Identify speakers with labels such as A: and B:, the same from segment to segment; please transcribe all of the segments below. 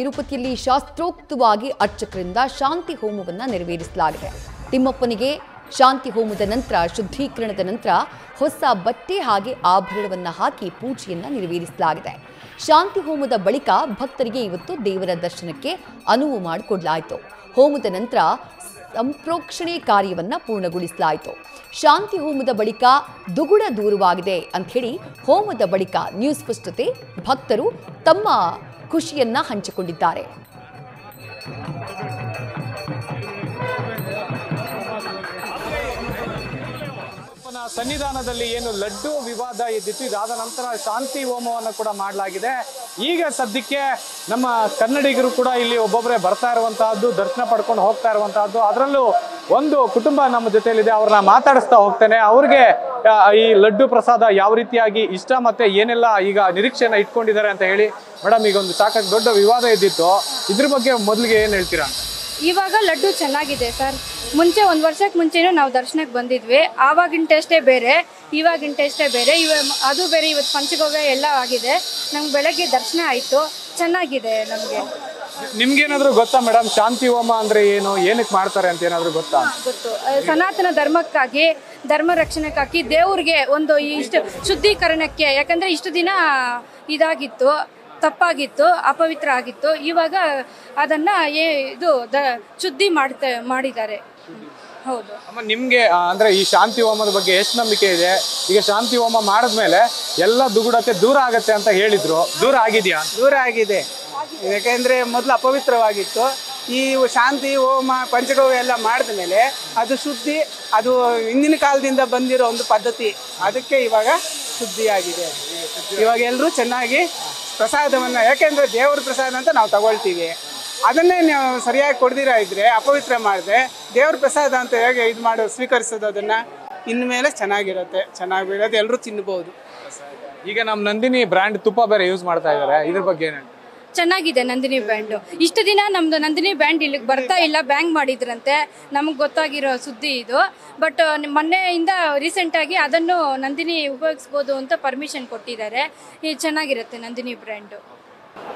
A: ತಿರುಪತಿಯಲ್ಲಿ ಶಾಸ್ತ್ರೋಕ್ತವಾಗಿ ಅರ್ಚಕರಿಂದ ಶಾಂತಿ ಹೋಮವನ್ನು ನೆರವೇರಿಸಲಾಗಿದೆ. ತಿಮ್ಮಪ್ಪನಿಗೆ ಶಾಂತಿ ಹೋಮದ ನಂತರ ಶುದ್ಧೀಕರಣದ ನಂತರ ಹೊಸ ಬಟ್ಟೆ ಹಾಗೆ ಆಭರಣವನ್ನು ಹಾಕಿ ಪೂಜೆಯನ್ನು ನೆರವೇರಿಸಲಾಗಿದೆ. ಶಾಂತಿ ಹೋಮದ ಬಳಿಕ ಭಕ್ತರಿಗೆ ಇವತ್ತು ದೇವರ ದರ್ಶನಕ್ಕೆ ಅನುವು ಮಾಡಿಕೊಡಲಾಯಿತು. ಹೋಮದ ನಂತರ ಸಂಪ್ರೋಕ್ಷಣೆ ಕಾರ್ಯವನ್ನು ಪೂರ್ಣಗೊಳಿಸಲಾಯಿತು. ಶಾಂತಿ ಹೋಮದ ಬಳಿಕ ದುಗುಡ ದೂರವಾಗಿದೆ ಅಂತ ಹೇಳಿ ಹೋಮದ ಬಳಿಕ ನ್ಯೂಸ್ ಫಸ್ಟ್ ಜೊತೆ ಭಕ್ತರು ತಮ್ಮ ಖುಷಿಯನ್ನ ಹಂಚಿಕೊಂಡಿದ್ದಾರೆ.
B: ಸನ್ನಿಧಾನದಲ್ಲಿ ಏನು ಲಡ್ಡು ವಿವಾದ ಇದ್ದಿತ್ತು, ಇದಾದ ನಂತರ ಶಾಂತಿ ಹೋಮವನ್ನು ಕೂಡ ಮಾಡಲಾಗಿದೆ. ಈಗ ಸದ್ಯಕ್ಕೆ ನಮ್ಮ ಕನ್ನಡಿಗರು ಕೂಡ ಇಲ್ಲಿ ಒಬ್ಬೊಬ್ಬರೇ ಬರ್ತಾ ಇರುವಂತಹದ್ದು, ದರ್ಶನ ಪಡ್ಕೊಂಡು ಹೋಗ್ತಾ ಇರುವಂತಹದ್ದು. ಅದರಲ್ಲೂ ಒಂದು ಕುಟುಂಬ ನಮ್ಮ ಜೊತೆಯಲ್ಲಿದೆ, ಅವ್ರನ್ನ ಮಾತಾಡಿಸ್ತಾ ಹೋಗ್ತೇನೆ. ಅವ್ರಿಗೆ ಈ ಲಡ್ಡು ಪ್ರಸಾದ ಯಾವ ರೀತಿಯಾಗಿ ಇಷ್ಟ ಮತ್ತೆ ಏನೆಲ್ಲ ಈಗ ನಿರೀಕ್ಷೆನ ಇಟ್ಕೊಂಡಿದ್ದಾರೆ ಅಂತ ಹೇಳಿ. ಮೇಡಮ್, ಈಗ ಒಂದು ಸಾಕಷ್ಟು ದೊಡ್ಡ ವಿವಾದ ಇದ್ದಿತ್ತು, ಇದ್ರ ಬಗ್ಗೆ ಮೊದಲಿಗೆ ಏನು ಹೇಳ್ತೀರಾ?
C: ಇವಾಗ ಲಡ್ಡು ಚೆನ್ನಾಗಿದೆ ಸರ್. ಮುಂಚೆ ಒಂದು ವರ್ಷಕ್ಕೆ ಮುಂಚೆನೂ ನಾವು ದರ್ಶನಕ್ಕೆ ಬಂದಿದ್ವಿ. ಆವಾಗಿನ ಟೇಸ್ಟೇ ಬೇರೆ, ಇವಾಗಿನ ಟೇಸ್ಟೇ ಬೇರೆ. ಅದು ಬೇರೆ. ಇವತ್ತು ಪಂಚಗವ್ಯ ಎಲ್ಲ ಆಗಿದೆ. ನಮ್ಗೆ ಬೆಳಗ್ಗೆ ದರ್ಶನ ಆಯಿತು, ಚೆನ್ನಾಗಿದೆ. ನಮಗೆ
B: ನಿಮ್ಗೇನಾದ್ರೂ ಗೊತ್ತಾ ಮೇಡಮ್, ಶಾಂತಿ ಹೋಮ ಅಂದ್ರೆ ಏನು, ಏನಕ್ಕೆ ಮಾಡ್ತಾರೆ ಅಂತ ಏನಾದ್ರು ಗೊತ್ತಾ?
C: ಗೊತ್ತು. ಸನಾತನ ಧರ್ಮಕ್ಕಾಗಿ, ಧರ್ಮ ರಕ್ಷಣೆಗಾಗಿ, ದೇವ್ರಿಗೆ ಒಂದು ಇಷ್ಟು ಶುದ್ಧೀಕರಣಕ್ಕೆ. ಯಾಕಂದ್ರೆ ಇಷ್ಟು ದಿನ ಇದಾಗಿತ್ತು, ತಪ್ಪಾಗಿತ್ತು, ಅಪವಿತ್ರ ಆಗಿತ್ತು. ಇವಾಗ ಅದನ್ನ ಶುದ್ಧಿ ಮಾಡಿದ್ದಾರೆ. ಹೌದು.
B: ಅಮ್ಮ, ನಿಮ್ಗೆ ಅಂದ್ರೆ ಈ ಶಾಂತಿ ಹೋಮದ ಬಗ್ಗೆ ಎಷ್ಟು ನಂಬಿಕೆ ಇದೆ? ಈಗ ಶಾಂತಿ ಹೋಮ ಮಾಡಿದ್ಮೇಲೆ ಎಲ್ಲ ದುಗುಡತೆ ದೂರ ಆಗತ್ತೆ ಅಂತ ಹೇಳಿದ್ರು, ದೂರ ಆಗಿದೆಯಾ?
D: ದೂರ ಆಗಿದೆ. ಯಾಕೆಂದ್ರೆ ಮೊದಲು ಅಪವಿತ್ರವಾಗಿತ್ತು. ಈ ಶಾಂತಿ ಹೋಮ ಪಂಚಗವ್ಯ ಎಲ್ಲ ಮಾಡಿದ ಮೇಲೆ ಅದು ಶುದ್ಧಿ, ಅದು ಹಿಂದಿನ ಕಾಲದಿಂದ ಬಂದಿರೋ ಒಂದು ಪದ್ಧತಿ. ಅದಕ್ಕೆ ಇವಾಗ ಶುದ್ಧಿಯಾಗಿದೆ. ಇವಾಗ ಎಲ್ಲರೂ ಚೆನ್ನಾಗಿ ಪ್ರಸಾದವನ್ನು, ಯಾಕೆಂದರೆ ದೇವ್ರ ಪ್ರಸಾದ ಅಂತ ನಾವು ತಗೊಳ್ತೀವಿ, ಅದನ್ನೇ ನಾವು ಸರಿಯಾಗಿ ಕೊಡ್ದಿರ ಇದ್ರೆ, ಅಪವಿತ್ರ ಮಾಡಿದ್ರೆ ದೇವ್ರ ಪ್ರಸಾದ ಅಂತ ಹೇಗೆ ಸ್ವೀಕರಿಸೋದು, ಅದನ್ನು ಇನ್ಮೇಲೆ ಚೆನ್ನಾಗಿರುತ್ತೆ, ಎಲ್ಲರೂ ತಿನ್ಬೋದು.
B: ಈಗ ನಮ್ಮ ನಂದಿನಿ ಬ್ರ್ಯಾಂಡ್ ತುಪ್ಪ ಬೇರೆ ಯೂಸ್ ಮಾಡ್ತಾ ಇದ್ದಾರೆ, ಇದ್ರ ಬಗ್ಗೆ ಏನು?
C: ಚೆನ್ನಾಗಿದೆ ನಂದಿನಿ ಬ್ಯಾಂಡು. ಇಷ್ಟು ದಿನ ನಮ್ದು ನಂದಿನಿ ಬ್ಯಾಂಡ್ ಇಲ್ಲಿಗೆ ಬರ್ತಾ ಇಲ್ಲ, ಬ್ಯಾಂಗ್ ಮಾಡಿದ್ರಂತೆ. ನಮಗೆ ಗೊತ್ತಾಗಿರೋ ಸುದ್ದಿ ಇದು. ಬಟ್ ಮೊನ್ನೆಯಿಂದ ರೀಸೆಂಟಾಗಿ ಅದನ್ನು ನಂದಿನಿ ಉಪಯೋಗಿಸ್ಬೋದು ಅಂತ ಪರ್ಮಿಷನ್ ಕೊಟ್ಟಿದ್ದಾರೆ. ಇದು ಚೆನ್ನಾಗಿರುತ್ತೆ ನಂದಿನಿ ಬ್ರ್ಯಾಂಡು.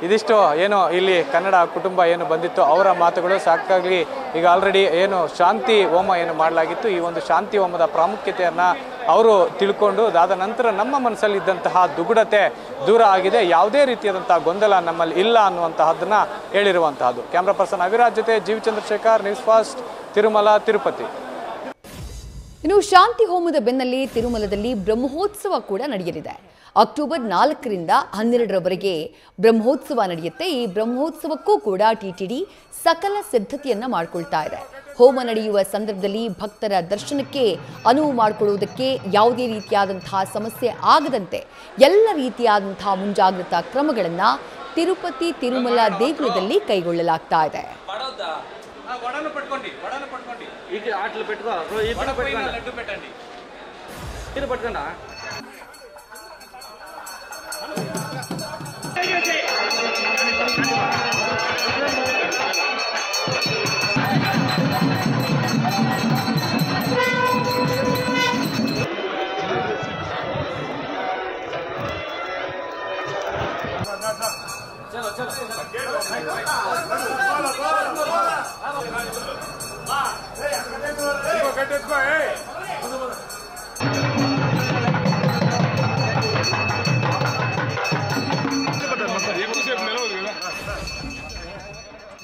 B: ಇದಿಷ್ಟು ಏನು ಇಲ್ಲಿ ಕನ್ನಡ ಕುಟುಂಬ ಏನು ಬಂದಿತ್ತು ಅವರ ಮಾತುಗಳು. ಸಾಕಾಗಿ ಈಗ ಆಲ್ರೆಡಿ ಏನು ಶಾಂತಿ ಹೋಮ ಏನು ಮಾಡಲಾಗಿತ್ತು, ಈ ಒಂದು ಶಾಂತಿ ಹೋಮದ ಪ್ರಾಮುಖ್ಯತೆಯನ್ನು ಅವರು ತಿಳ್ಕೊಂಡು ಅದಾದ ನಂತರ ನಮ್ಮ ಮನಸ್ಸಲ್ಲಿ ಇದ್ದಂತಹ ದುಗುಡತೆ ದೂರ ಆಗಿದೆ, ಯಾವುದೇ ರೀತಿಯಾದಂತಹ ಗೊಂದಲ ನಮ್ಮಲ್ಲಿ ಇಲ್ಲ ಅನ್ನುವಂತಹದ್ದನ್ನು ಹೇಳಿರುವಂತಹದ್ದು. ಕ್ಯಾಮ್ರಾ ಪರ್ಸನ್ ಅವಿರಾಜ್ ಜೊತೆ ಜೀವಿ ಚಂದ್ರಶೇಖರ್, ನ್ಯೂಸ್ ಫಸ್ಟ್, ತಿರುಮಲ, ತಿರುಪತಿ.
A: ಇನ್ನು ಶಾಂತಿ ಹೋಮದ ಬೆನ್ನಲ್ಲೇ ತಿರುಮಲದಲ್ಲಿ ಬ್ರಹ್ಮೋತ್ಸವ ಕೂಡ ನಡೆಯಲಿದೆ. ಅಕ್ಟೋಬರ್ 4ರಿಂದ 12ರವರೆಗೆ ಬ್ರಹ್ಮೋತ್ಸವ ನಡೆಯುತ್ತೆ. ಈ ಬ್ರಹ್ಮೋತ್ಸವಕ್ಕೂ ಕೂಡ ಟಿಟಿಡಿ ಸಕಲ ಸಿದ್ಧತೆಯನ್ನ ಮಾಡಿಕೊಳ್ತಾ ಇದೆ. ಹೋಮ ನಡೆಯುವ ಸಂದರ್ಭದಲ್ಲಿ ಭಕ್ತರ ದರ್ಶನಕ್ಕೆ ಅನುವು ಮಾಡಿಕೊಳ್ಳುವುದಕ್ಕೆ ಯಾವುದೇ ರೀತಿಯಾದಂತಹ ಸಮಸ್ಯೆ ಆಗದಂತೆ ಎಲ್ಲ ರೀತಿಯಾದಂತಹ ಮುಂಜಾಗ್ರತಾ ಕ್ರಮಗಳನ್ನು ತಿರುಪತಿ ತಿರುಮಲ ದೇಗುಲದಲ್ಲಿ ಕೈಗೊಳ್ಳಲಾಗ್ತಾ ಇದೆ.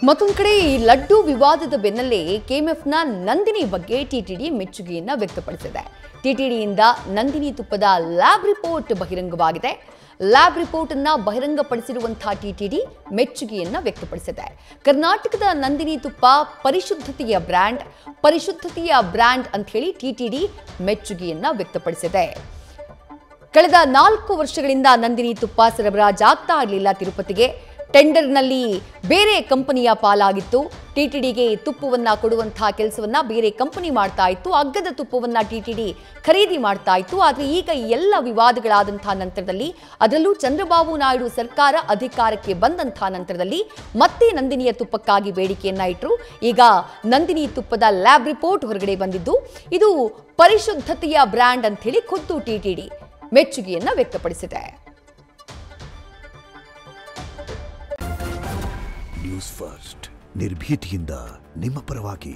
A: ಮತ್ತೊಂದು ಕಡೆ ಈ ಲಡ್ಡು ವಿವಾದದ ಬೆನ್ನಲ್ಲೇ ಕೆಎಂಎಫ್ನ ನಂದಿನಿ ಬಗ್ಗೆ ಟಿಟಿಡಿ ಮೆಚ್ಚುಗೆಯನ್ನ ವ್ಯಕ್ತಪಡಿಸಿದೆ. ಟಿಟಿಡಿಯಿಂದ ನಂದಿನಿ ತುಪ್ಪದ ಲ್ಯಾಬ್ ರಿಪೋರ್ಟ್ ಬಹಿರಂಗವಾಗಿದೆ. ಲ್ಯಾಬ್ ರಿಪೋರ್ಟ್ ಅನ್ನ ಬಹಿರಂಗಪಡಿಸಿರುವಂತಹ ಟಿಟಿಡಿ ಮೆಚ್ಚುಗೆಯನ್ನ ವ್ಯಕ್ತಪಡಿಸಿದೆ. ಕರ್ನಾಟಕದ ನಂದಿನಿ ತುಪ್ಪ ಪರಿಶುದ್ಧತೆಯ ಬ್ರ್ಯಾಂಡ್ ಅಂತ ಹೇಳಿ ಟಿಟಿಡಿ ಮೆಚ್ಚುಗೆಯನ್ನ ವ್ಯಕ್ತಪಡಿಸಿದೆ. ಕಳೆದ 4 ವರ್ಷಗಳಿಂದ ನಂದಿನಿ ತುಪ್ಪ ಸರಬರಾಜಾಗ್ತಾ ಇರಲಿಲ್ಲ ತಿರುಪತಿಗೆ. ಟೆಂಡರ್ನಲ್ಲಿ ಬೇರೆ ಕಂಪನಿಯ ಪಾಲಾಗಿತ್ತು. ಟಿಟಿಡಿಗೆ ತುಪ್ಪವನ್ನು ಕೊಡುವಂತಹ ಕೆಲಸವನ್ನ ಬೇರೆ ಕಂಪನಿ ಮಾಡ್ತಾ ಇತ್ತು. ಅಗ್ಗದ ತುಪ್ಪವನ್ನ ಟಿಟಿಡಿ ಖರೀದಿ ಮಾಡ್ತಾ ಇತ್ತು. ಆದರೆ ಈಗ ಎಲ್ಲ ವಿವಾದಗಳಾದಂತಹ ನಂತರದಲ್ಲಿ, ಅದರಲ್ಲೂ ಚಂದ್ರಬಾಬು ನಾಯ್ಡು ಸರ್ಕಾರ ಅಧಿಕಾರಕ್ಕೆ ಬಂದಂತಹ ನಂತರದಲ್ಲಿ ಮತ್ತೆ ನಂದಿನಿಯ ತುಪ್ಪಕ್ಕಾಗಿ ಬೇಡಿಕೆಯನ್ನ ಇಟ್ಟರು. ಈಗ ನಂದಿನಿ ತುಪ್ಪದ ಲ್ಯಾಬ್ ರಿಪೋರ್ಟ್ ಹೊರಗಡೆ ಬಂದಿದ್ದು, ಇದು ಪರಿಶುದ್ಧತೆಯ ಬ್ರ್ಯಾಂಡ್ ಅಂತ ಹೇಳಿ ಖುದ್ದು ಟಿಟಿಡಿ ಮೆಚ್ಚುಗೆಯನ್ನ ವ್ಯಕ್ತಪಡಿಸಿದೆ.
E: ನ್ಯೂಸ್ ಫಸ್ಟ್ ನಿರ್ಭೀತಿಯಿಂದ ನಿಮ್ಮ ಪರವಾಗಿ.